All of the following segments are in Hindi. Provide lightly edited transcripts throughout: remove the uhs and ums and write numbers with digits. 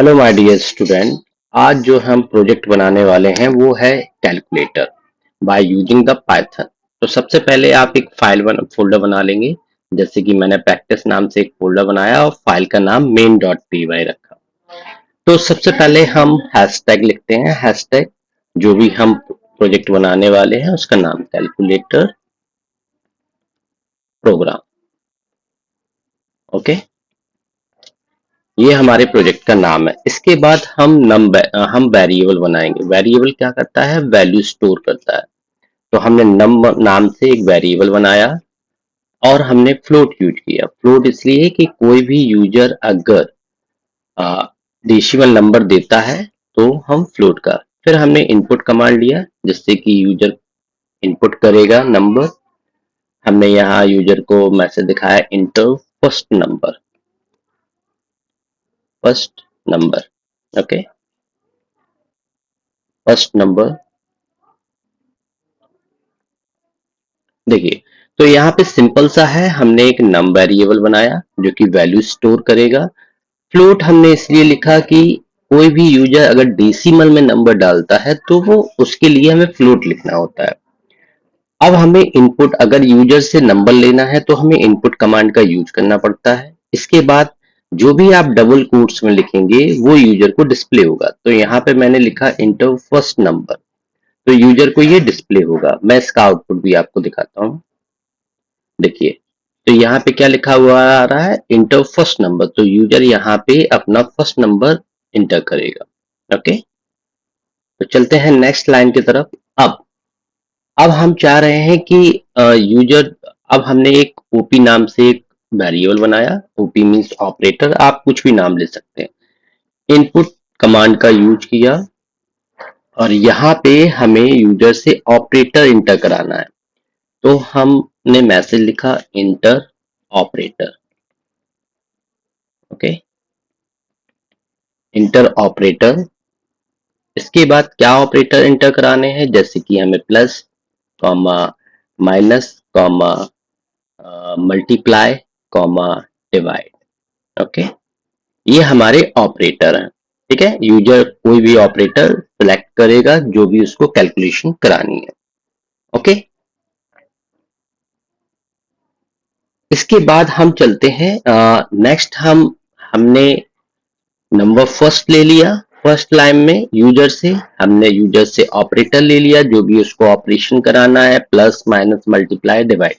Hello my dear student. आज जो हम प्रोजेक्ट बनाने वाले हैं वो है calculator by using the Python. तो सबसे पहले आप एक फोल्डर बना लेंगे। जैसे कि मैंने प्रैक्टिस नाम से एक फोल्डर बनाया और फाइल का नाम main.py रखा। तो सबसे पहले हम हैशटैग लिखते हैं। हैशटैग जो भी हम प्रोजेक्ट बनाने वाले हैं उसका नाम कैलकुलेटर प्रोग्राम। ओके, ये हमारे प्रोजेक्ट का नाम है। इसके बाद हम वेरिएबल बनाएंगे। वेरिएबल क्या करता है? वैल्यू स्टोर करता है। तो हमने नम नाम से एक वेरिएबल बनाया और हमने फ्लोट यूज किया। फ्लोट इसलिए कि कोई भी यूजर अगर डेसिमल नंबर देता है तो हम फ्लोट का। फिर हमने इनपुट कमांड लिया जिससे कि यूजर इनपुट करेगा नंबर। हमने यहाँ यूजर को मैसेज दिखाया inter first number. Okay, first number. देखिए, तो यहाँ पे सिंपल सा है। हमने एक नम वेरिएबल बनाया जो कि वैल्यू स्टोर करेगा। फ्लोट हमने इसलिए लिखा कि कोई भी यूजर अगर डेसिमल में नंबर डालता है तो वो उसके लिए हमें फ्लोट लिखना होता है। अब हमें इनपुट, अगर यूजर से नंबर लेना है तो हमें इनपुट कमांड का यूज करना पड़ता है। इसके बाद जो भी आप डबल कोट्स में लिखेंगे वो यूजर को डिस्प्ले होगा। तो यहाँ पे मैंने लिखा इंटर फर्स्ट नंबर, तो यूजर को ये डिस्प्ले होगा। मैं इसका आउटपुट भी आपको दिखाता हूँ। देखिए, तो यहाँ पे क्या लिखा हुआ आ रहा है? Inter first number. तो यूजर यहाँ पे अपना फर्स्ट नंबर इंटर करेगा। ओके, तो चलते हैं नेक्स्ट लाइन की तरफ। अब हम चाह रहे हैं कि यूजर, अब हमने एक ओपी नाम से एक वेरिएबल बनाया। ओपी मीन्स ऑपरेटर, आप कुछ भी नाम ले सकते हैं। इनपुट कमांड का यूज किया और यहाँ पे हमें यूजर से ऑपरेटर इंटर कराना है। तो हमने मैसेज लिखा inter operator. Okay, inter operator. इसके बाद क्या ऑपरेटर इंटर कराने हैं? जैसे कि हमें plus, comma, minus, comma, multiply, comma, divide. Okay, ये हमारे ऑपरेटर हैं। ठीक है, यूजर कोई भी ऑपरेटर सिलेक्ट करेगा जो भी उसको कैलकुलेशन करानी है। ओके, इसके बाद हम चलते हैं नेक्स्ट। हमने नंबर फर्स्ट ले लिया। फर्स्ट लाइन में यूजर से हमने यूजर से ऑपरेटर ले लिया जो भी उसको ऑपरेशन कराना है, प्लस, माइनस, मल्टीप्लाई, डिवाइड।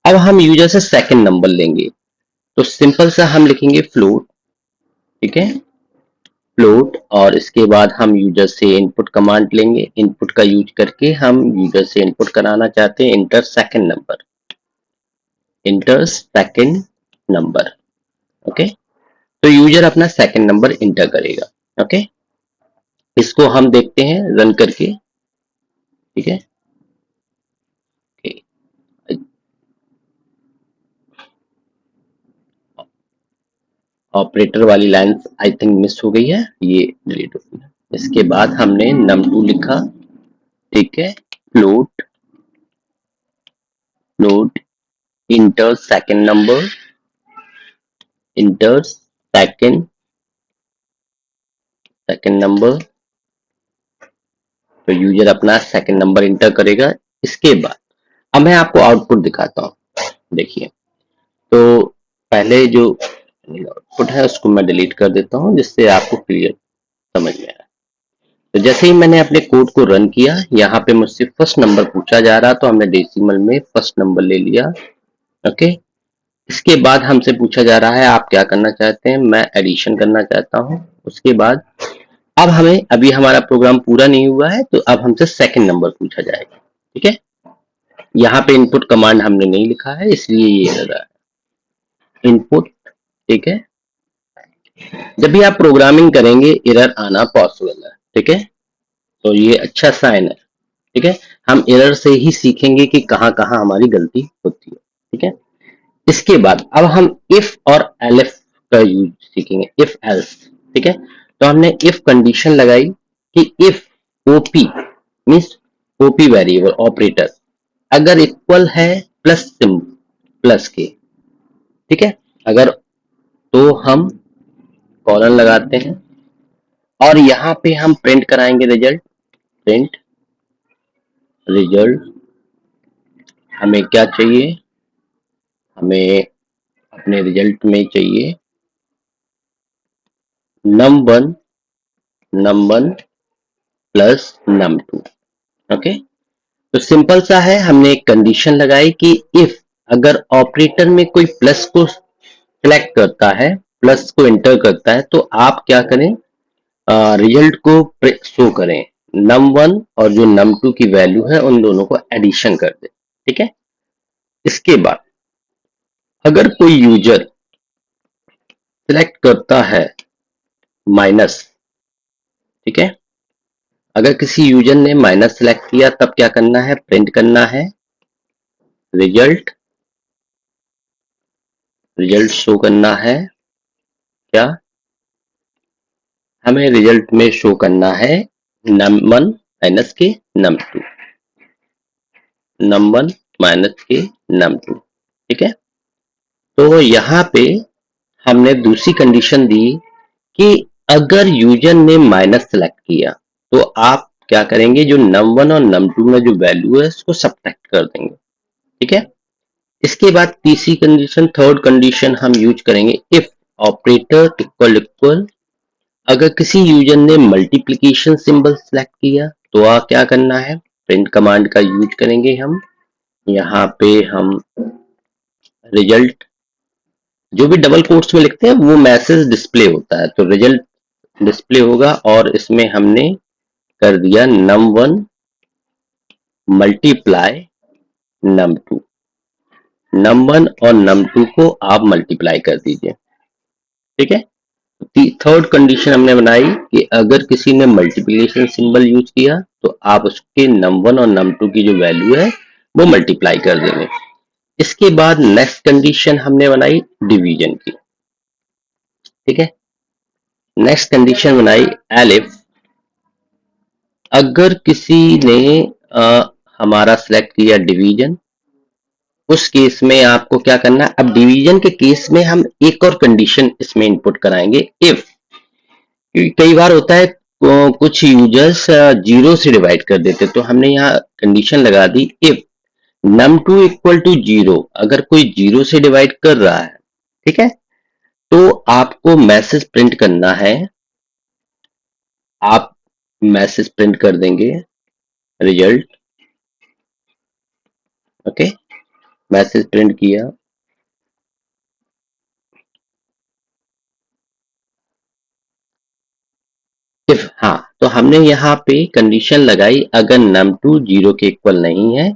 अब हम यूजर से सेकंड नंबर लेंगे। तो सिंपल सा हम लिखेंगे फ्लोट। ठीक है, फ्लोट। और इसके बाद हम यूजर से इनपुट कमांड लेंगे। इनपुट का यूज करके हम यूजर से इनपुट कराना चाहते हैं inter second number. Inter second number. Okay, तो यूजर अपना सेकंड नंबर इंटर करेगा। ओके, इसको हम देखते हैं रन करके। ठीक है, ऑपरेटर वाली लाइन आई थिंक मिस हो गई है, ये डिलीट हो गई। इसके बाद हमने num2 लिखा। ठीक है, float, float inter second number, inter second number. तो यूजर अपना सेकंड नंबर इंटर करेगा। इसके बाद अब मैं आपको आउटपुट दिखाता हूँ। देखिए, तो पहले जो आउटपुट है उसको मैं डिलीट कर देता हूँ जिससे आपको क्लियर समझ में आए। तो जैसे ही मैंने अपने कोड को रन किया, यहाँ पे मुझसे फर्स्ट नंबर पूछा जा रहा, तो हमने डेसिमल में फर्स्ट नंबर ले लिया। ओके, इसके बाद हमसे पूछा जा रहा है आप क्या करना चाहते हैं? मैं एडिशन करना चाहता हूँ। उसके बाद अब हमें, अभी हमारा प्रोग्राम पूरा नहीं हुआ है तो अब हमसे सेकंड नंबर पूछा जाएगा। ठीक है, यहाँ पे इनपुट कमांड हमने नहीं लिखा है इसलिए ये एरर है। इनपुट। ठीक है, जब भी आप प्रोग्रामिंग करेंगे एरर आना पॉसिबल है। ठीक है, तो ये अच्छा साइन है। ठीक है, हम एरर से ही सीखेंगे कि कहाँ कहाँ हमारी गलती होती है। ठीक है, इसके बाद अब हम इफ और एल्फ का यूज सीखेंगे। If else. ठीक है, तो हमने इफ कंडीशन लगाई कि if OP means OP variable operator अगर इक्वल है प्लस सिम प्लस के। ठीक है, अगर, तो हम कॉलन लगाते हैं। और यहाँ पे हम प्रिंट कराएंगे रिजल्ट। प्रिंट रिजल्ट हमें क्या चाहिए, हमें अपने रिजल्ट में चाहिए num1 प्लस num2। ओके, तो सिंपल सा है, हमने एक कंडीशन लगाई कि इफ अगर ऑपरेटर में कोई प्लस को सिलेक्ट करता है, प्लस को एंटर करता है, तो आप क्या करें, रिजल्ट को शो करें num1 और जो num2 की वैल्यू है उन दोनों को एडिशन कर दें। ठीक है, इसके बाद अगर कोई यूजर सिलेक्ट करता है माइनस, ठीक है, अगर किसी यूजर ने माइनस सिलेक्ट किया तब क्या करना है, प्रिंट करना है रिजल्ट। रिजल्ट शो करना है क्या, हमें रिजल्ट में शो करना है num1 माइनस के num2, num1 माइनस के num2। ठीक है, तो यहाँ पे हमने दूसरी कंडीशन दी कि अगर यूजर ने माइनस सेलेक्ट किया तो आप क्या करेंगे, जो num1 और num2 में जो वैल्यू है उसको सब्ट्रैक्ट कर देंगे। ठीक है, इसके बाद तीसरी कंडीशन, थर्ड कंडीशन हम यूज करेंगे इफ ऑपरेटर इक्वल इक्वल, अगर किसी यूजर ने मल्टीप्लिकेशन सिंबल सेलेक्ट किया तो क्या करना है, प्रिंट कमांड का यूज करेंगे हम। यहाँ पे हम रिजल्ट जो भी डबल कोट्स में लिखते हैं वो मैसेज डिस्प्ले होता है, तो रिजल्ट डिस्प्ले होगा और इसमें हमने कर दिया num1 मल्टीप्लाई num2। num1 और num2 को आप मल्टीप्लाई कर दीजिए। ठीक है, थर्ड कंडीशन हमने बनाई कि अगर किसी ने मल्टीप्लिकेशन सिंबल यूज किया तो आप उसके num1 और num2 की जो वैल्यू है वो मल्टीप्लाई कर देंगे। इसके बाद नेक्स्ट कंडीशन हमने बनाई डिवीजन की। ठीक है, नेक्स्ट कंडीशन बनाई एलिफ, अगर किसी ने हमारा सेलेक्ट किया डिवीजन, उस केस में आपको क्या करना है, अब डिवीजन के केस में हम एक और कंडीशन इसमें इनपुट कराएंगे इफ, कई बार होता है कुछ यूजर्स जीरो से डिवाइड कर देते, तो हमने यहाँ कंडीशन लगा दी if num2 equal to zero, अगर कोई जीरो से डिवाइड कर रहा है, ठीक है, तो आपको मैसेज प्रिंट करना है। आप मैसेज प्रिंट कर देंगे रिजल्ट। ओके, मैसेज प्रिंट किया, इफ, हाँ, तो हमने यहाँ पे कंडीशन लगाई अगर num2 जीरो के इक्वल नहीं है,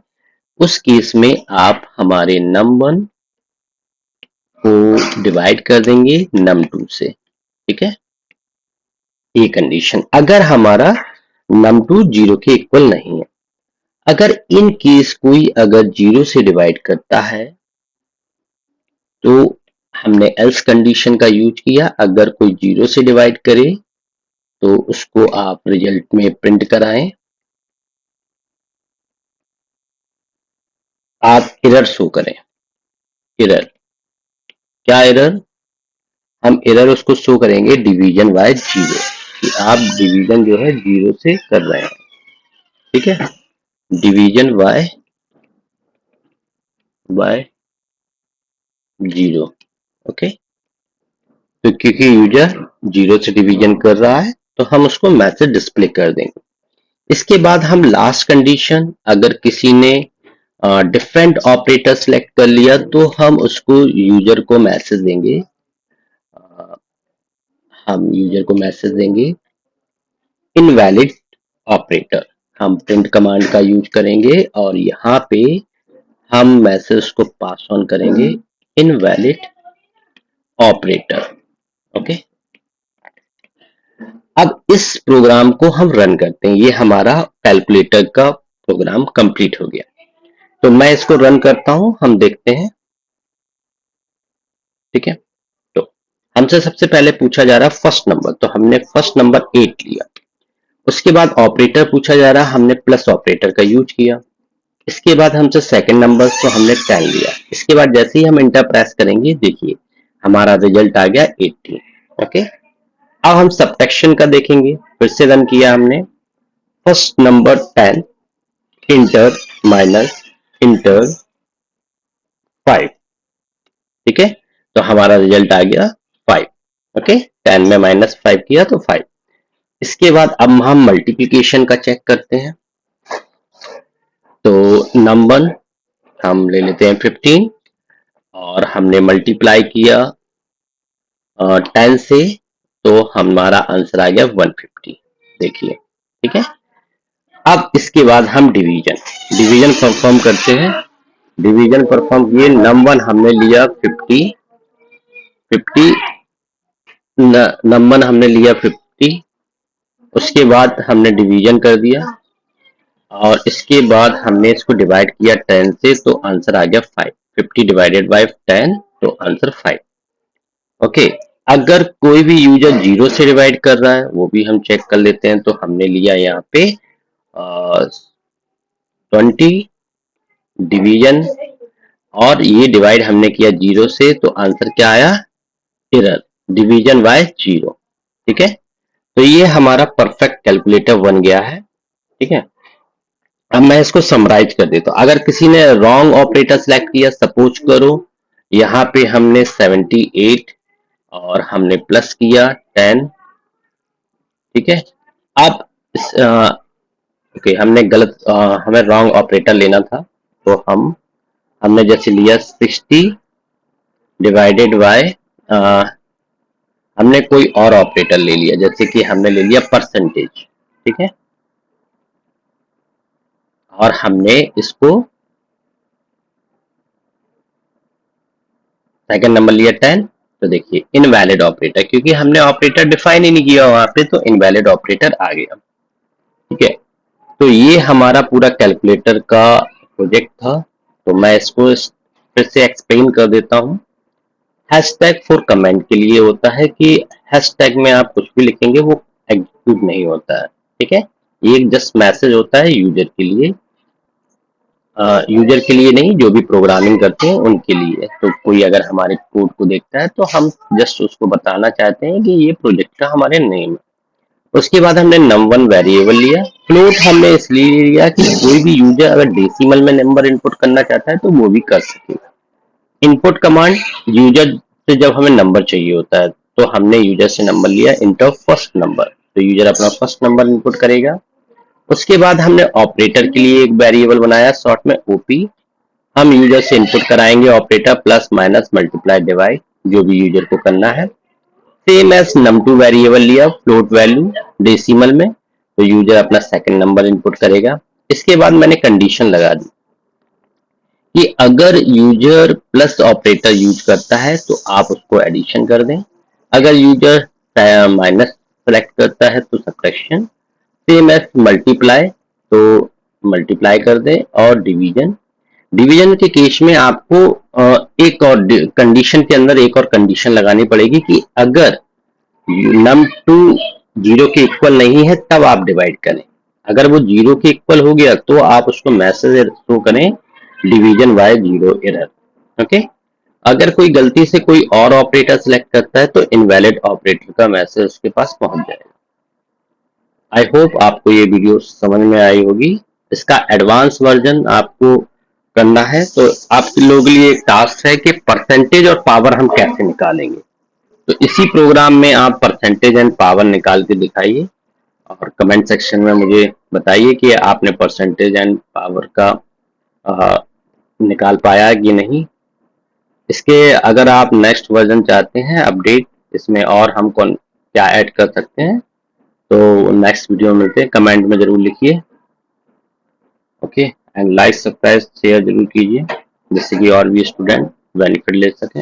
उस केस में आप हमारे num1 को डिवाइड कर देंगे num2 से। ठीक है, ये कंडीशन अगर हमारा num2 जीरो के इक्वल नहीं है। अगर इन केस कोई अगर जीरो से डिवाइड करता है तो हमने एल्स कंडीशन का यूज किया, अगर कोई जीरो से डिवाइड करे तो उसको आप रिजल्ट में प्रिंट कराएं। आप एरर शो करें, एरर, क्या एरर, हम एरर उसको शो करेंगे डिवीजन बाय जीरो, कि आप डिवीजन जो है जीरो से कर रहे हैं। ठीक है, डिवीजन बाय जीरो। ओके, तो क्योंकि यूजर जीरो से डिवीजन कर रहा है तो हम उसको मैसेज डिस्प्ले कर देंगे। इसके बाद हम लास्ट कंडीशन, अगर किसी ने डिफरेंट ऑपरेटर सेलेक्ट कर लिया तो हम उसको यूजर को मैसेज देंगे, हम यूजर को मैसेज देंगे इनवैलिड ऑपरेटर। हम प्रिंट कमांड का यूज करेंगे और यहाँ पे हम मैसेज को पास ऑन करेंगे इनवैलिड ऑपरेटर। ओके, अब इस प्रोग्राम को हम रन करते हैं, ये हमारा कैलकुलेटर का प्रोग्राम कंप्लीट हो गया। तो मैं इसको रन करता हूं, हम देखते हैं। ठीक है, तो हमसे सबसे पहले पूछा जा रहा है फर्स्ट नंबर, तो हमने फर्स्ट नंबर 8 लिया। उसके बाद ऑपरेटर पूछा जा रहा है, हमने प्लस ऑपरेटर का यूज किया। इसके बाद हमसे सेकंड नंबर, तो हमने 10 लिया। इसके बाद जैसे ही हम इंटर प्रेस करेंगे, देखिए हमारा रिजल्ट आ गया 18। ओके, अब हम सब्ट्रैक्शन का देखेंगे। फिर से रन किया हमने, first number 10 inter minus inter 5, ठीक है। तो हमारा रिजल्ट आ गया 5। ओके, 10 में -5 किया तो 5। इसके बाद अब हम मल्टीप्लिकेशन का चेक करते हैं। तो नंबर हम ले लेते हैं 15 और हमने मल्टीप्लाई किया 10 से, तो हमारा आंसर आ गया 150। देखिए, ठीक है। अब इसके बाद हम डिवीजन डिवीजन परफॉर्म करते हैं। डिवीजन परफॉर्म किए, नंबर हमने लिया 50, 50 नंबर हमने लिया 50। उसके बाद हमने डिवीजन कर दिया और इसके बाद हमने इसको डिवाइड किया 10 से, तो आंसर आ गया 5। 50 डिवाइडेड बाय 10, तो आंसर 5। ओके, अगर कोई भी यूजर 0 से डिवाइड कर रहा है वो भी हम चेक कर लेते हैं। तो हमने लिया यहाँ पे 20 डिवीजन और ये डिवाइड हमने किया 0 से, तो आंसर क्या आया, एरर, डिवीजन बाय 0, ठीक है। तो ये हमारा परफेक्ट कैलकुलेटर बन गया है, ठीक है। अब मैं इसको समराइज कर देता हूँ। अगर किसी ने रॉन्ग ऑपरेटर सेलेक्ट किया, सपोज करो यहाँ पे हमने 78 और हमने प्लस किया 10, ठीक है। अब ओके, हमने गलत हमें रॉन्ग ऑपरेटर लेना था, तो हमने जैसे लिया 60 डिवाइडेड बाय हमने कोई और ऑपरेटर ले लिया, जैसे कि हमने ले लिया परसेंटेज, ठीक है। और हमने इसको सेकंड नंबर लिया 10। तो देखिए इनवैलिड ऑपरेटर, क्योंकि हमने ऑपरेटर डिफाइन ही नहीं किया वहां पे, तो इनवैलिड ऑपरेटर आ गया, ठीक है। तो ये हमारा पूरा कैलकुलेटर का प्रोजेक्ट था। तो मैं इसको फिर से एक्सप्लेन कर देता हूँ। हैशटैग फॉर कमेंट के लिए होता है कि हैशटैग में आप कुछ भी लिखेंगे वो एग्जीक्यूट नहीं होता है, ठीक है। ये जस्ट मैसेज होता है यूजर के लिए, यूजर के लिए नहीं, जो भी प्रोग्रामिंग करते हैं उनके लिए। तो कोई अगर हमारे कोड को देखता है तो हम जस्ट उसको बताना चाहते हैं कि ये प्रोजेक्ट का हमारे नेम है। उसके बाद हमने num1 वेरिएबल लिया। फ्लोट हमने इसलिए लिया कि कोई भी यूजर अगर डेसिमल में नंबर इनपुट करना चाहता है तो वो भी कर सकेगा। इनपुट कमांड, यूजर से जब हमें नंबर चाहिए होता है तो हमने यूजर से नंबर लिया, इंटर फर्स्ट नंबर, तो यूजर अपना फर्स्ट नंबर इनपुट करेगा। उसके बाद हमने ऑपरेटर के लिए एक वेरिएबल बनाया, शॉर्ट में ओपी। हम यूजर से इनपुट कराएंगे operator plus minus multiply divide, जो भी यूजर को करना है। सेम एज num2 वेरिएबल लिया, फ्लोट वैल्यू डेसिमल में, तो यूजर अपना सेकंड नंबर इनपुट करेगा। इसके बाद मैंने कंडीशन लगा दी कि अगर यूजर प्लस ऑपरेटर यूज करता है तो आप उसको एडिशन कर दें, अगर यूजर माइनस सेलेक्ट करता है तो सब्ट्रैक्शन। सेम एज मल्टीप्लाई, तो मल्टीप्लाई कर दें। और डिवीजन, डिवीजन के केस में आपको एक और कंडीशन के अंदर एक और कंडीशन लगानी पड़ेगी कि अगर num2 0 के इक्वल नहीं है तब आप डिवाइड करें। अगर वो 0 के इक्वल हो गया तो आप उसको मैसेज शो करें, डिवीजन बाय 0 एरर, ओके। अगर कोई गलती से कोई और ऑपरेटर सेलेक्ट करता है तो इनवैलिड ऑपरेटर का मैसेज उसके पास पहुंच जाएगा। आई होप आपको ये वीडियो समझ में आई होगी। इसका एडवांस वर्जन आपको करना है तो आप लोगों के लिए एक टास्क है कि परसेंटेज और पावर हम कैसे निकालेंगे। तो इसी प्रोग्राम में आप परसेंटेज एंड पावर निकाल के दिखाइए और कमेंट सेक्शन में मुझे बताइए कि आपने परसेंटेज एंड पावर का निकाल पाया कि नहीं। इसके अगर आप नेक्स्ट वर्जन चाहते हैं अपडेट, इसमें और हम कौन क्या ऐड कर सकते हैं, तो नेक्स्ट वीडियो में मिलते हैं। कमेंट में जरूर लिखिए, okay. And like subscribe share जरूर कीजिए जिससे कि और भी स्टूडेंट बेनिफिट ले सकें।